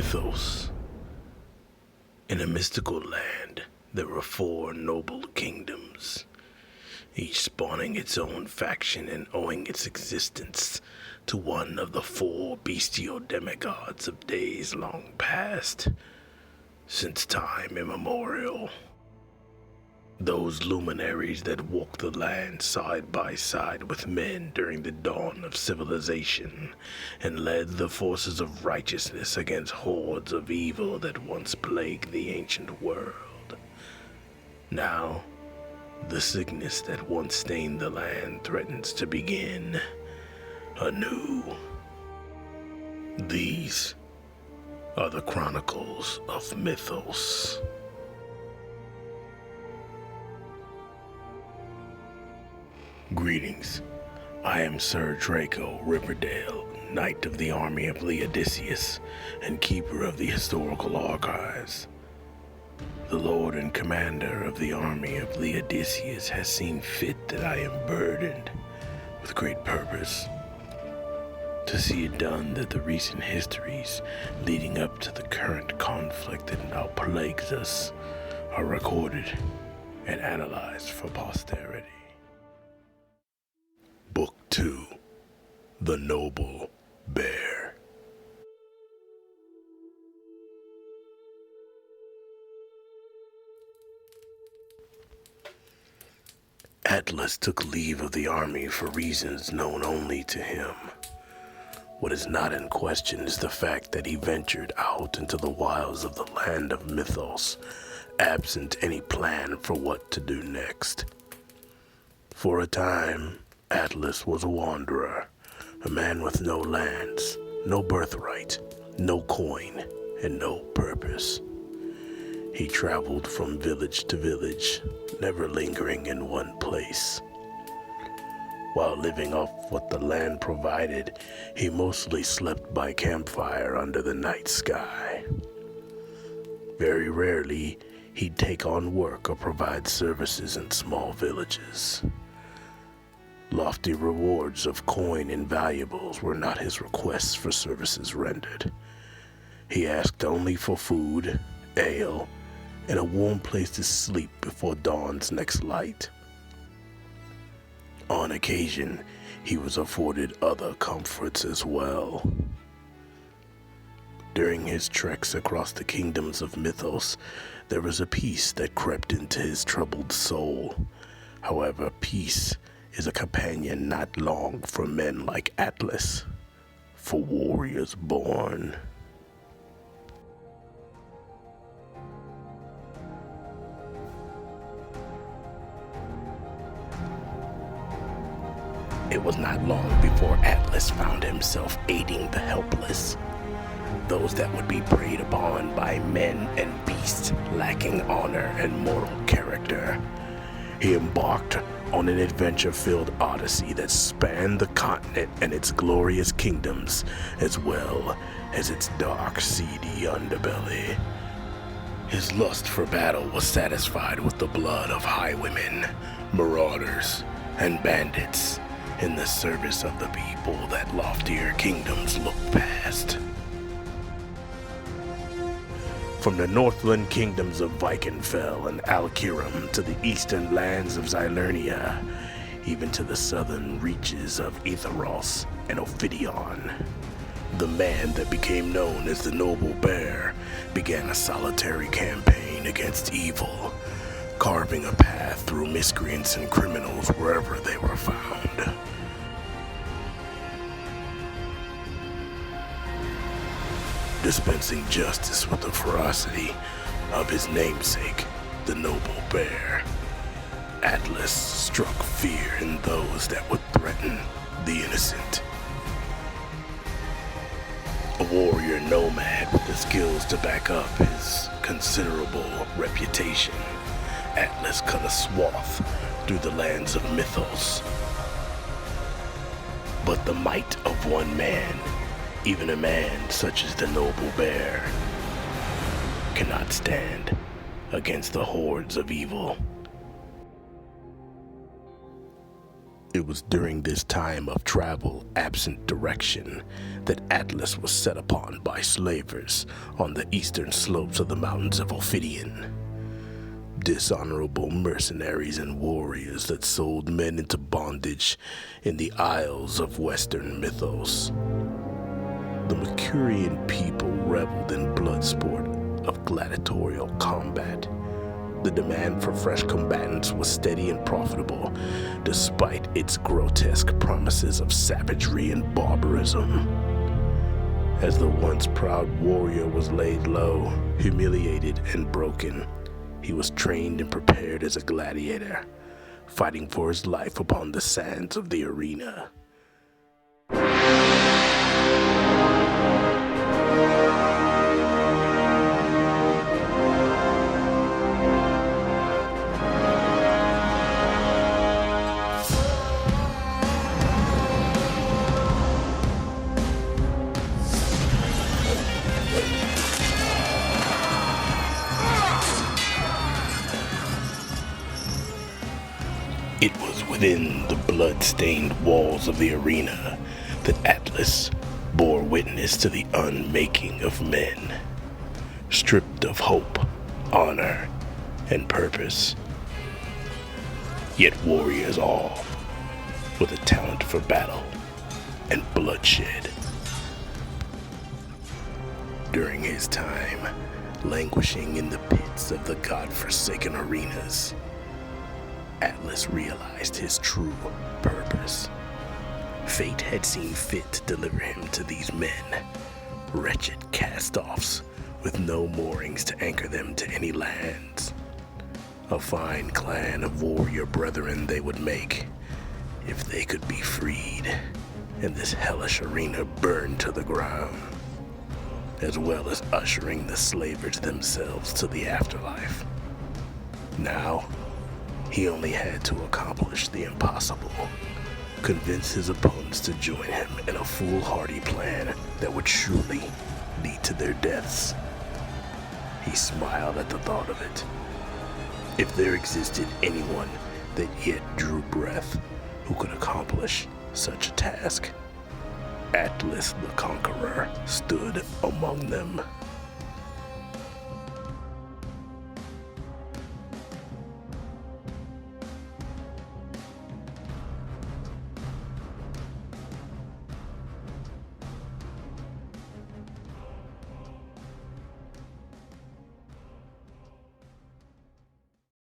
Mythoss. In a mystical land, there were 4 noble kingdoms, each spawning its own faction and owing its existence to one of the 4 bestial demigods of days long past, since time immemorial. Those luminaries that walked the land side by side with men during the dawn of civilization and led the forces of righteousness against hordes of evil that once plagued the ancient world. Now, the sickness that once stained the land threatens to begin anew. These are the Chronicles of Mythoss. Greetings. I am Sir Draco Riverdale, Knight of the Army of Leodysseus and Keeper of the Historical Archives. The Lord and Commander of the Army of Leodysseus has seen fit that I am burdened with great purpose to see it done that the recent histories leading up to the current conflict that now plagues us are recorded and analyzed for posterity. Book 2, The Noble Bear. Attlus took leave of the army for reasons known only to him. What is not in question is the fact that he ventured out into the wilds of the land of Mythoss, absent any plan for what to do next. For a time, Attlus was a wanderer, a man with no lands, no birthright, no coin, and no purpose. He traveled from village to village, never lingering in one place. While living off what the land provided, he mostly slept by campfire under the night sky. Very rarely, he'd take on work or provide services in small villages. Lofty rewards of coin and valuables were not his requests for services rendered. He asked only for food, ale, and a warm place to sleep before dawn's next light. On occasion, he was afforded other comforts as well. During his treks across the kingdoms of Mythoss, there was a peace that crept into his troubled soul. However, peace is a companion not long for men like Attlus, for warriors born. It was not long before Attlus found himself aiding the helpless, those that would be preyed upon by men and beasts lacking honor and moral character. He embarked on an adventure-filled Odyssey that spanned the continent and its glorious kingdoms, as well as its dark, seedy underbelly. His lust for battle was satisfied with the blood of highwaymen, marauders, and bandits in the service of the people that loftier kingdoms look past. From the northland kingdoms of Vikenfell and Alkiram to the eastern lands of Xylernia, even to the southern reaches of Aetheros and Ophidion, the man that became known as the Noble Bear began a solitary campaign against evil, carving a path through miscreants and criminals wherever they were found. Dispensing justice with the ferocity of his namesake, the Noble Bear, Attlus struck fear in those that would threaten the innocent. A warrior nomad with the skills to back up his considerable reputation, Attlus cut a swath through the lands of Mythoss. But the might of one man, even a man such as the Noble Bear, cannot stand against the hordes of evil. It was during this time of travel absent direction that Attlus was set upon by slavers on the eastern slopes of the mountains of Ophidian. Dishonorable mercenaries and warriors that sold men into bondage in the Isles of Western Mythos. The Mercurian people reveled in blood sport of gladiatorial combat. The demand for fresh combatants was steady and profitable, despite its grotesque promises of savagery and barbarism. As the once proud warrior was laid low, humiliated and broken, he was trained and prepared as a gladiator, fighting for his life upon the sands of the arena. It was within the blood-stained walls of the arena that Attlus bore witness to the unmaking of men, stripped of hope, honor, and purpose. Yet warriors all, with a talent for battle and bloodshed. During his time, languishing in the pits of the god-forsaken arenas, Attlus realized his true purpose. Fate had seen fit to deliver him to these men, wretched cast-offs with no moorings to anchor them to any lands. A fine clan of warrior brethren they would make, if they could be freed, and this hellish arena burned to the ground, as well as ushering the slavers themselves to the afterlife. Now, he only had to accomplish the impossible, convince his opponents to join him in a foolhardy plan that would surely lead to their deaths. He smiled at the thought of it. If there existed anyone that yet drew breath who could accomplish such a task, Attlus the Conqueror stood among them.